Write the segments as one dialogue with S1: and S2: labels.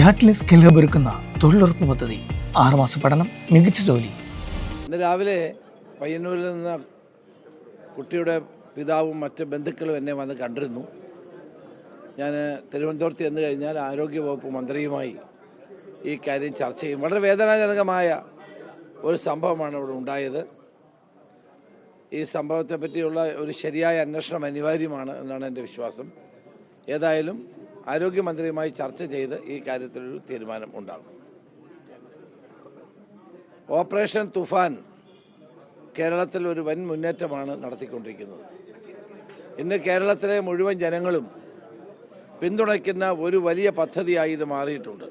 S1: Catalyst skill hub ഒരുക്കുന്ന തൊഴിലുറപ്പ് പദ്ധതി 6 മാസ പഠനം, മികച്ച ജോലി.
S2: ഇന്ന് രാവിലെ പയ്യന്നൂരിൽ നിന്ന് കുട്ടിയുടെ പിതാവും മറ്റ് ബന്ധുക്കളും എന്നെ വന്ന് കണ്ടിരുന്നു. ഞാൻ തിരുവനന്തപുരത്ത് ചെന്ന് കഴിഞ്ഞാൽ ആരോഗ്യവകുപ്പ് മന്ത്രിയുമായി ഈ കാര്യം ചർച്ച ചെയ്യും. വളരെ വേദനാജനകമായ ഒരു സംഭവമാണ് ഇവിടെ ഉണ്ടായത്. ഈ സംഭവത്തെ പറ്റിയുള്ള ഒരു ശരിയായ അന്വേഷണം അനിവാര്യമാണ് എന്നാണ് എൻ്റെ വിശ്വാസം. ഏതായാലും ആരോഗ്യമന്ത്രിയുമായി ചർച്ച ചെയ്ത് ഈ കാര്യത്തിലൊരു തീരുമാനം ഉണ്ടാകും. ഓപ്പറേഷൻ തുഫാൻ കേരളത്തിൽ ഒരു വൻ മുന്നേറ്റമാണ് നടത്തിക്കൊണ്ടിരിക്കുന്നത്. ഇന്ന് കേരളത്തിലെ മുഴുവൻ ജനങ്ങളും പിന്തുണയ്ക്കുന്ന ഒരു വലിയ പദ്ധതിയായി ഇത് മാറിയിട്ടുണ്ട്.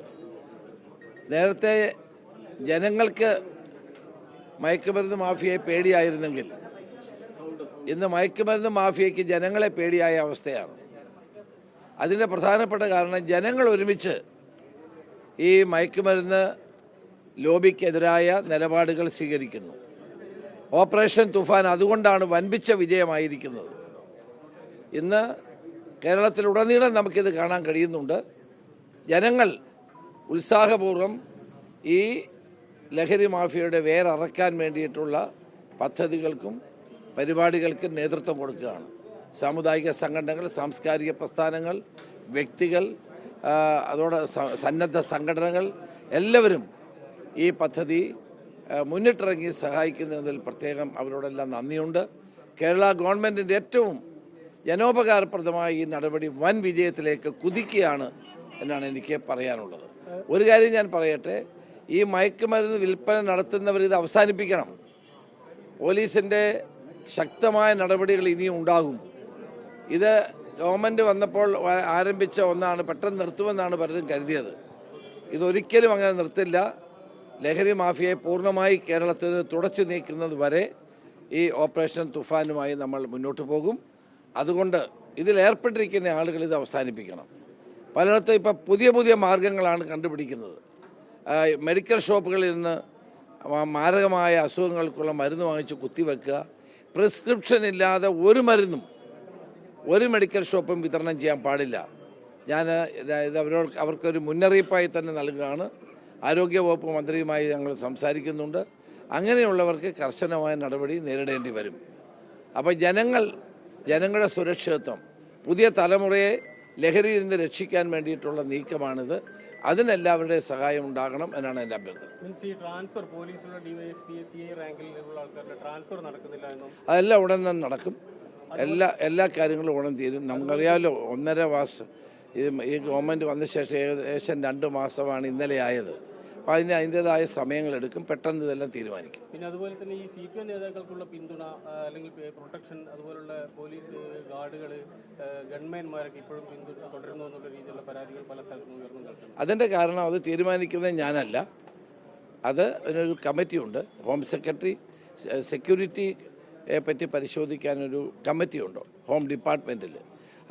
S2: നേരത്തെ ജനങ്ങൾക്ക് മയക്കുമരുന്ന് മാഫിയയെ പേടിയായിരുന്നെങ്കിൽ ഇന്ന് മയക്കുമരുന്ന് മാഫിയയ്ക്ക് ജനങ്ങളെ പേടിയായ അവസ്ഥയാണ്. അതിൻ്റെ പ്രധാനപ്പെട്ട കാരണം ജനങ്ങൾ ഒരുമിച്ച് ഈ മയക്കുമരുന്ന് ലോബിക്കെതിരായ നിലപാടുകൾ സ്വീകരിക്കുന്നു. ഓപ്പറേഷൻ തുഫാൻ അതുകൊണ്ടാണ് വൻപിച്ച വിജയമായിരിക്കുന്നത്. ഇന്ന് കേരളത്തിലുടനീളം നമുക്കിത് കാണാൻ കഴിയുന്നുണ്ട്. ജനങ്ങൾ ഉത്സാഹപൂർവ്വം ഈ ലഹരി മാഫിയയുടെ വേരറക്കാൻ വേണ്ടിയിട്ടുള്ള പദ്ധതികൾക്കും പരിപാടികൾക്കും നേതൃത്വം കൊടുക്കുകയാണ്. സാമുദായിക സംഘടനകൾ, സാംസ്കാരിക പ്രസ്ഥാനങ്ങൾ, വ്യക്തികൾ, അതോടെ സന്നദ്ധ സംഘടനകൾ എല്ലാവരും ഈ പദ്ധതി മുന്നിട്ടിറങ്ങി സഹായിക്കുന്നതിൽ പ്രത്യേകം അവരോടെല്ലാം നന്ദിയുണ്ട്. കേരള ഗവൺമെൻറ്റിൻ്റെ ഏറ്റവും ജനോപകാരപ്രദമായ ഈ നടപടി വൻ വിജയത്തിലേക്ക് കുതിക്കുകയാണ് എന്നാണ് എനിക്ക് പറയാനുള്ളത്. ഒരു കാര്യം ഞാൻ പറയട്ടെ, ഈ മയക്കുമരുന്ന് വിൽപ്പന നടത്തുന്നവർ ഇത് അവസാനിപ്പിക്കണം. പോലീസിൻ്റെ ശക്തമായ നടപടികൾ ഇനിയും ഉണ്ടാകും. ഇത് ഗവൺമെൻറ് വന്നപ്പോൾ ആരംഭിച്ച ഒന്നാണ്, പെട്ടെന്ന് നിർത്തുമെന്നാണ് പലരും കരുതിയത്. ഇതൊരിക്കലും അങ്ങനെ നിർത്തില്ല. ലഹരി മാഫിയയെ പൂർണ്ണമായി കേരളത്തിൽ നിന്ന് തുടച്ചു നീക്കുന്നത് വരെ ഈ ഓപ്പറേഷൻ തുഫാനുമായി നമ്മൾ മുന്നോട്ട് പോകും. അതുകൊണ്ട് ഇതിലേർപ്പെട്ടിരിക്കുന്ന ആളുകൾ ഇത് അവസാനിപ്പിക്കണം. പലയിടത്തും ഇപ്പം പുതിയ പുതിയ മാർഗങ്ങളാണ് കണ്ടുപിടിക്കുന്നത്. മെഡിക്കൽ ഷോപ്പുകളിൽ നിന്ന് മാരകമായ അസുഖങ്ങൾക്കുള്ള മരുന്ന് വാങ്ങിച്ച് കുത്തിവെക്കുക. പ്രിസ്ക്രിപ്ഷൻ ഇല്ലാതെ ഒരു മരുന്നും ഒരു മെഡിക്കൽ ഷോപ്പും വിതരണം ചെയ്യാൻ പാടില്ല. ഞാൻ ഇത് അവർക്കൊരു മുന്നറിയിപ്പായി തന്നെ നൽകുകയാണ്. ആരോഗ്യവകുപ്പ് മന്ത്രിയുമായി ഞങ്ങൾ സംസാരിക്കുന്നുണ്ട്. അങ്ങനെയുള്ളവർക്ക് കർശനമായ നടപടി നേരിടേണ്ടി വരും. അപ്പോൾ ജനങ്ങളുടെ സുരക്ഷിതത്വം, പുതിയ തലമുറയെ ലഹരിയിൽ നിന്ന് രക്ഷിക്കാൻ വേണ്ടിയിട്ടുള്ള നീക്കമാണിത്. അതിനെല്ലാവരുടെയും സഹായം ഉണ്ടാകണം എന്നാണ് എൻ്റെ അഭ്യർത്ഥന. അതെല്ലാം ഉടൻ തന്നെ നടക്കും. എല്ലാ കാര്യങ്ങളും ഉടൻ തീരും. നമുക്കറിയാമല്ലോ, 1.5 മാസം ഈ ഗവൺമെൻറ് വന്ന ശേഷം ഏകദേശം 2 മാസമാണ് ഇന്നലെ ആയത്. അപ്പോൾ അതിൻ്റെതായ സമയങ്ങളെടുക്കും. പെട്ടെന്ന് ഇതെല്ലാം തീരുമാനിക്കും.
S3: പിന്നെ അതുപോലെ തന്നെ ഈ CPM നേതാക്കൾക്കുള്ള പിന്തുണ അല്ലെങ്കിൽ പ്രൊട്ടക്ഷൻ, അതുപോലുള്ള പോലീസ് ഗാർഡുകൾ, ഗൺമാൻമാരൊക്കെ ഇപ്പോഴും പിന്തുണ തുടരുന്നു എന്നുള്ള രീതിയിലുള്ള പരാതികൾ പല സ്ഥലത്തും ഉയർന്നു കേൾക്കുന്നു.
S2: അതിൻ്റെ കാരണം അത് തീരുമാനിക്കുന്നത് ഞാനല്ല. അത് അതിനൊരു കമ്മിറ്റിയുണ്ട്. ഹോം സെക്രട്ടറി സെക്യൂരിറ്റിയെ പറ്റി പരിശോധിക്കാനൊരു കമ്മിറ്റിയുണ്ട് ഹോം ഡിപ്പാർട്ട്മെൻറ്റിൽ.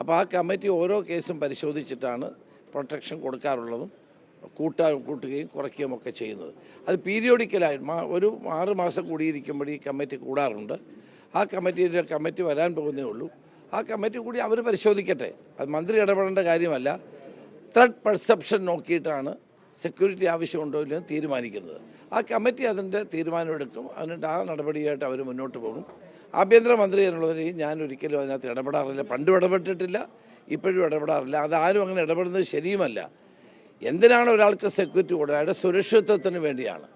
S2: അപ്പോൾ ആ കമ്മിറ്റി ഓരോ കേസും പരിശോധിച്ചിട്ടാണ് പ്രൊട്ടക്ഷൻ കൊടുക്കാറുള്ളതും കൂട്ടുകയും കുറയ്ക്കുകയും ഒക്കെ ചെയ്യുന്നത്. അത് പീരിയോഡിക്കലായി ഒരു 6 മാസം കൂടിയിരിക്കുമ്പോൾ ഈ കമ്മിറ്റി കൂടാറുണ്ട്. ആ കമ്മിറ്റി വരാൻ പോകുന്നേ ഉള്ളൂ. ആ കമ്മിറ്റി കൂടി അവർ പരിശോധിക്കട്ടെ. അത് മന്ത്രി ഇടപെടേണ്ട കാര്യമല്ല. ത്രെഡ് പെർസെപ്ഷൻ നോക്കിയിട്ടാണ് സെക്യൂരിറ്റി ആവശ്യമുണ്ടോ ഇല്ലെന്ന് തീരുമാനിക്കുന്നത്. ആ കമ്മിറ്റി അതിൻ്റെ തീരുമാനമെടുക്കും. എന്നിട്ട് ആ നടപടിയായിട്ട് അവർ മുന്നോട്ട് പോകും. ആഭ്യന്തരമന്ത്രി എന്നുള്ളതിൽ ഞാൻ ഒരിക്കലും അതിനകത്ത് ഇടപെടാറില്ല. പണ്ടും ഇടപെട്ടിട്ടില്ല, ഇപ്പോഴും ഇടപെടാറില്ല. അതാരും അങ്ങനെ ഇടപെടുന്നത് ശരിയുമല്ല. എന്തിനാണ് ഒരാൾക്ക് സെക്യൂരിറ്റി കൊടുക്കുക? അയാളുടെ സുരക്ഷിതത്വത്തിന് വേണ്ടിയാണ്.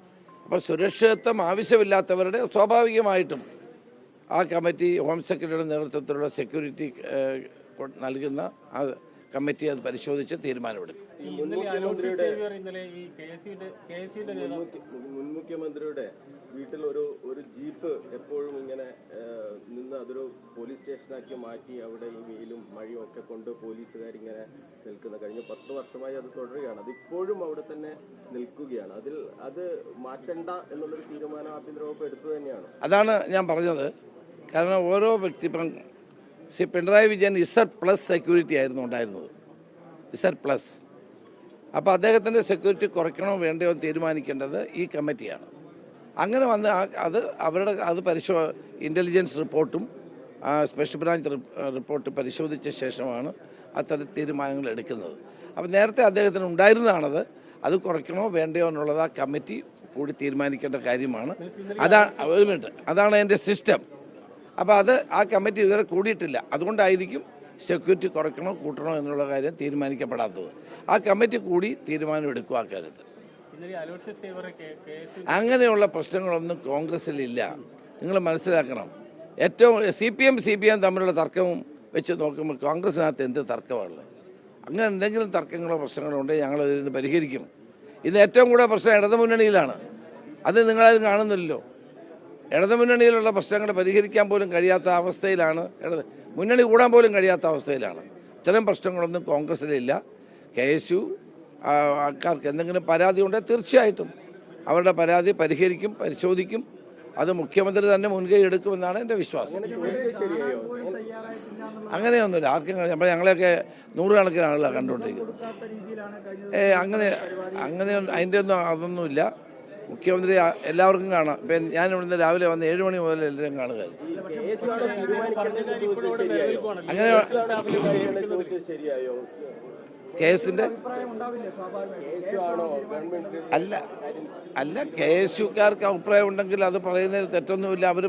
S2: അപ്പോൾ സുരക്ഷിതത്വം ആവശ്യമില്ലാത്തവരുടെ സ്വാഭാവികമായിട്ടും ആ കമ്മിറ്റി ഹോം സെക്രട്ടറിയുടെ നേതൃത്വത്തിലുള്ള സെക്യൂരിറ്റി നൽകുന്ന ആ കമ്മിറ്റി അത് പരിശോധിച്ച് തീരുമാനമെടുക്കും.
S4: മുൻ മുഖ്യമന്ത്രിയുടെ വീട്ടിൽ ഒരു ജീപ്പ് എപ്പോഴും ഇങ്ങനെ നിന്ന് അതൊരു പോലീസ് സ്റ്റേഷനാക്കി മാറ്റി അവിടെ ഈ വെയിലും മഴയും ഒക്കെ കൊണ്ട് പോലീസുകാരിങ്ങനെ നിൽക്കുന്ന കഴിഞ്ഞ 10 വർഷമായി അത് തുടരുകയാണ്. അതിപ്പോഴും അവിടെ തന്നെ നിൽക്കുകയാണ്. അത് മാറ്റണ്ട എന്നുള്ളൊരു തീരുമാനം ആഭ്യന്തര വകുപ്പ് എടുത്തു തന്നെയാണ്.
S2: അതാണ് ഞാൻ പറഞ്ഞത്. കാരണം ഓരോ വ്യക്തി, ഇപ്പം പിണറായി വിജയൻ Z+ സെക്യൂരിറ്റി ആയിരുന്നു ഉണ്ടായിരുന്നത്, Z+. അപ്പോൾ അദ്ദേഹത്തിൻ്റെ സെക്യൂരിറ്റി കുറയ്ക്കണോ വേണ്ടയോ തീരുമാനിക്കേണ്ടത് ഈ കമ്മിറ്റിയാണ്. അങ്ങനെ വന്ന് അത് ഇൻ്റലിജൻസ് റിപ്പോർട്ടും സ്പെഷ്യൽ ബ്രാഞ്ച് റിപ്പോർട്ട് പരിശോധിച്ച ശേഷമാണ് അത്തരം തീരുമാനങ്ങൾ എടുക്കുന്നത്. അപ്പോൾ നേരത്തെ അദ്ദേഹത്തിന് ഉണ്ടായിരുന്നതാണത്. അത് കുറയ്ക്കണോ വേണ്ടയോ എന്നുള്ളത് ആ കമ്മിറ്റി കൂടി തീരുമാനിക്കേണ്ട കാര്യമാണ്. ഒരു മിനിറ്റ്, അതാണ് എൻ്റെ സിസ്റ്റം. അപ്പോൾ അത് ആ കമ്മിറ്റി ഇതുവരെ കൂടിയിട്ടില്ല. അതുകൊണ്ടായിരിക്കും സെക്യൂരിറ്റി കുറയ്ക്കണോ കൂട്ടണോ എന്നുള്ള കാര്യം തീരുമാനിക്കപ്പെടാത്തത്. ആ കമ്മിറ്റി കൂടി തീരുമാനമെടുക്കും ആ കാര്യത്തിൽ. അങ്ങനെയുള്ള പ്രശ്നങ്ങളൊന്നും കോൺഗ്രസ്സിലില്ല. നിങ്ങൾ മനസ്സിലാക്കണം. ഏറ്റവും CPM തമ്മിലുള്ള തർക്കവും വെച്ച് നോക്കുമ്പോൾ കോൺഗ്രസിനകത്ത് എന്ത് തർക്കമാണുള്ളത്? അങ്ങനെ എന്തെങ്കിലും തർക്കങ്ങളോ പ്രശ്നങ്ങളോ ഉണ്ടെങ്കിൽ ഞങ്ങൾ ഇതിന് പരിഹരിക്കും. ഇത് ഏറ്റവും കൂടുതൽ പ്രശ്നം ഇടതുമുന്നണിയിലാണ്. അത് നിങ്ങളാരും കാണുന്നില്ലല്ലോ. ഇടതുമുന്നണിയിലുള്ള പ്രശ്നങ്ങൾ പരിഹരിക്കാൻ പോലും കഴിയാത്ത അവസ്ഥയിലാണ്. മുന്നണി കൂടാൻ പോലും കഴിയാത്ത അവസ്ഥയിലാണ്. ഇത്തരം പ്രശ്നങ്ങളൊന്നും കോൺഗ്രസ്സിലില്ല. KSU ആൾക്കാർക്ക് എന്തെങ്കിലും പരാതി ഉണ്ടെങ്കിൽ തീർച്ചയായിട്ടും അവരുടെ പരാതി പരിഹരിക്കും, പരിശോധിക്കും. അത് മുഖ്യമന്ത്രി തന്നെ മുൻകൈ എടുക്കുമെന്നാണ് എൻ്റെ വിശ്വാസം. അങ്ങനെയൊന്നുമില്ല. ആർക്കും ഞങ്ങളെയൊക്കെ നൂറുകണക്കിന് ആളുകളാണ് കണ്ടുകൊണ്ടിരിക്കുന്നത്. അങ്ങനെ അതിൻ്റെ അതൊന്നുമില്ല. മുഖ്യമന്ത്രി എല്ലാവർക്കും കാണാം. ഇപ്പം ഞാൻ ഇവിടുന്ന് രാവിലെ വന്ന് 7 മണി മുതൽ എല്ലാവരും കാണുക. അങ്ങനെ കേസിൻ്റെ അല്ല KSUക്കാർക്ക് അഭിപ്രായം ഉണ്ടെങ്കിൽ അത് പറയുന്നതിൽ തെറ്റൊന്നുമില്ല. അവർ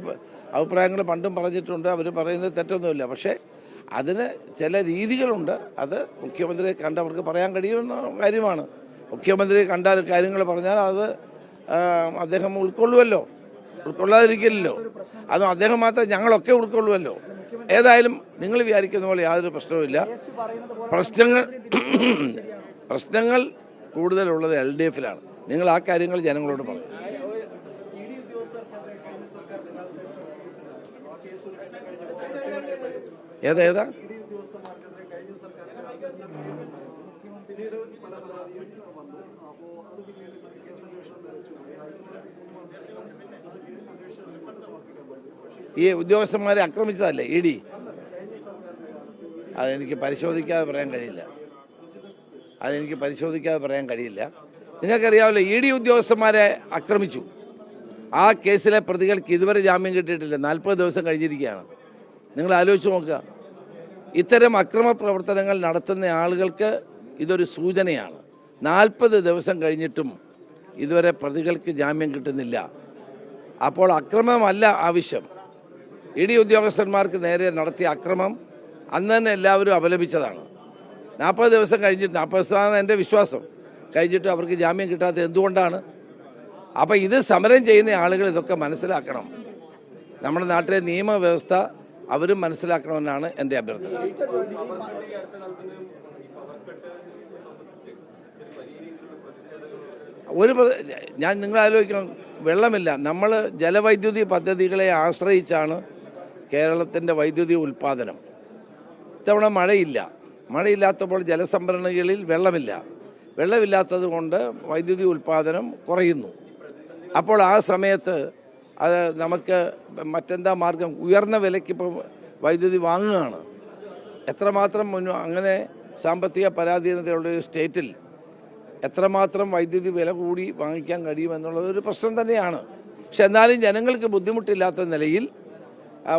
S2: അഭിപ്രായങ്ങൾ പണ്ടും പറഞ്ഞിട്ടുണ്ട്. അവർ പറയുന്നത് തെറ്റൊന്നുമില്ല. പക്ഷേ അതിന് ചില രീതികളുണ്ട്. അത് മുഖ്യമന്ത്രിയെ കണ്ടവർക്ക് പറയാൻ കഴിയുന്ന കാര്യമാണ്. മുഖ്യമന്ത്രി കണ്ടാൽ കാര്യങ്ങൾ പറഞ്ഞാൽ അത് അദ്ദേഹം ഉൾക്കൊള്ളുമല്ലോ, ഉൾക്കൊള്ളാതിരിക്കില്ലല്ലോ. അതും അദ്ദേഹം മാത്രം, ഞങ്ങളൊക്കെ ഉൾക്കൊള്ളുമല്ലോ. ഏതായാലും നിങ്ങൾ വിചാരിക്കുന്ന പോലെ യാതൊരു പ്രശ്നവുമില്ല. പ്രശ്നങ്ങൾ കൂടുതലുള്ളത് LDFിലാണ്. നിങ്ങൾ ആ കാര്യങ്ങൾ ജനങ്ങളോട് പറയും. ഏതാ ഈ ഉദ്യോഗസ്ഥന്മാരെ ആക്രമിച്ചതല്ലേ ED? അതെനിക്ക് പരിശോധിക്കാതെ പറയാൻ കഴിയില്ല. നിങ്ങൾക്കറിയാമല്ലോ, ED ഉദ്യോഗസ്ഥന്മാരെ ആക്രമിച്ചു. ആ കേസിലെ പ്രതികൾക്ക് ഇതുവരെ ജാമ്യം കിട്ടിയിട്ടില്ല. 40 ദിവസം കഴിഞ്ഞിരിക്കുകയാണ്. നിങ്ങൾ ആലോചിച്ച് നോക്കുക. ഇത്തരം അക്രമ പ്രവർത്തനങ്ങൾ നടത്തുന്ന ആളുകൾക്ക് ഇതൊരു സൂചനയാണ്. 40 ദിവസം കഴിഞ്ഞിട്ടും ഇതുവരെ പ്രതികൾക്ക് ജാമ്യം കിട്ടുന്നില്ല. അപ്പോൾ അക്രമമല്ല ആവശ്യം. ED ഉദ്യോഗസ്ഥന്മാർക്ക് നേരെ നടത്തിയ അക്രമം അന്ന് തന്നെ എല്ലാവരും അപലപിച്ചതാണ്. 40 ദിവസം കഴിഞ്ഞിട്ട്, 40 ദിവസമാണ് എൻ്റെ വിശ്വാസം, കഴിഞ്ഞിട്ട് അവർക്ക് ജാമ്യം കിട്ടാത്തത് എന്തുകൊണ്ടാണ്? അപ്പോൾ ഇത് സമരം ചെയ്യുന്ന ആളുകൾ ഇതൊക്കെ മനസ്സിലാക്കണം. നമ്മുടെ നാട്ടിലെ നിയമവ്യവസ്ഥ അവരും മനസ്സിലാക്കണമെന്നാണ് എൻ്റെ അഭ്യർത്ഥന. നിങ്ങൾ ആലോചിക്കണം, വെള്ളമില്ല. നമ്മൾ ജലവൈദ്യുതി പദ്ധതികളെ ആശ്രയിച്ചാണ് കേരളത്തിൻ്റെ വൈദ്യുതി ഉൽപ്പാദനം. ഇത്തവണ മഴയില്ലാത്തപ്പോൾ ജലസംഭരണികളിൽ വെള്ളമില്ലാത്തത് കൊണ്ട് വൈദ്യുതി ഉൽപ്പാദനം കുറയുന്നു. അപ്പോൾ ആ സമയത്ത് അത് നമുക്ക് മറ്റെന്താ മാർഗം? ഉയർന്ന വിലയ്ക്ക് ഇപ്പോൾ വൈദ്യുതി വാങ്ങുകയാണ്. എത്രമാത്രം അങ്ങനെ സാമ്പത്തിക പരാധീനതയുള്ള ഒരു സ്റ്റേറ്റിൽ എത്രമാത്രം വൈദ്യുതി വില കൂടി വാങ്ങിക്കാൻ കഴിയുമെന്നുള്ളത് ഒരു പ്രശ്നം തന്നെയാണ്. പക്ഷെ എന്നാലും ജനങ്ങൾക്ക് ബുദ്ധിമുട്ടില്ലാത്ത നിലയിൽ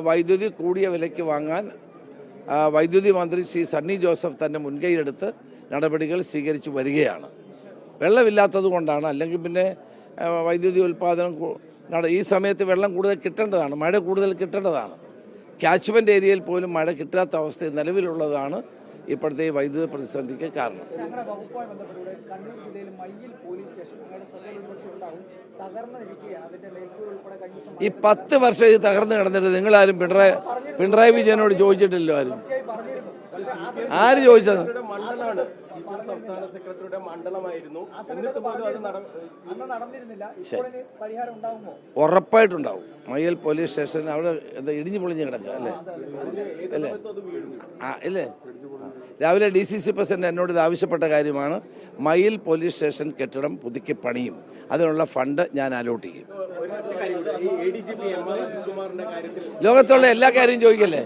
S2: വൈദ്യുതി കൂടിയ വിലയ്ക്ക് വാങ്ങാൻ വൈദ്യുതി മന്ത്രി ശ്രീ സണ്ണി ജോസഫ് തന്നെ മുൻകൈയെടുത്ത് നടപടികൾ സ്വീകരിച്ചു വരികയാണ്. വെള്ളമില്ലാത്തത് കൊണ്ടാണ്. അല്ലെങ്കിൽ പിന്നെ വൈദ്യുതി ഉൽപ്പാദനം ഈ സമയത്ത് വെള്ളം കൂടുതൽ കിട്ടേണ്ടതാണ്, മഴ കൂടുതൽ കിട്ടേണ്ടതാണ്. ക്യാച്ച്മെൻ്റ് ഏരിയയിൽ പോലും മഴ കിട്ടാത്ത അവസ്ഥ നിലവിലുള്ളതാണ് ഇപ്പോഴത്തെ വൈദ്യുതി പ്രതിസന്ധിക്ക് കാരണം. ഈ 10 വർഷം ഇത് തകർന്നു കിടന്നിട്ട് നിങ്ങളാരും പിണറായി വിജയനോട് ചോദിച്ചിട്ടില്ലല്ലോ. ആര് ചോദിച്ചത്?
S4: സംസ്ഥാന സെക്രട്ടറിയുടെ മണ്ഡലമായിരുന്നു.
S2: ഉറപ്പായിട്ടുണ്ടാവും. മയ്യിൽ പോലീസ് സ്റ്റേഷൻ അവിടെ എന്താ ഇടിഞ്ഞു പൊളിഞ്ഞ് കിടക്കുക അല്ലേ? ഇല്ലേ? രാവിലെ DCC പ്രസിഡന്റ് എന്നോട് ഇത് ആവശ്യപ്പെട്ട കാര്യമാണ്. മയ്യിൽ പോലീസ് സ്റ്റേഷൻ കെട്ടിടം പുതുക്കി പണിയും. അതിനുള്ള ഫണ്ട് ഞാൻ അലോട്ട് ചെയ്യും. ലോകത്തുള്ള എല്ലാ കാര്യം ചോദിക്കല്ലേ?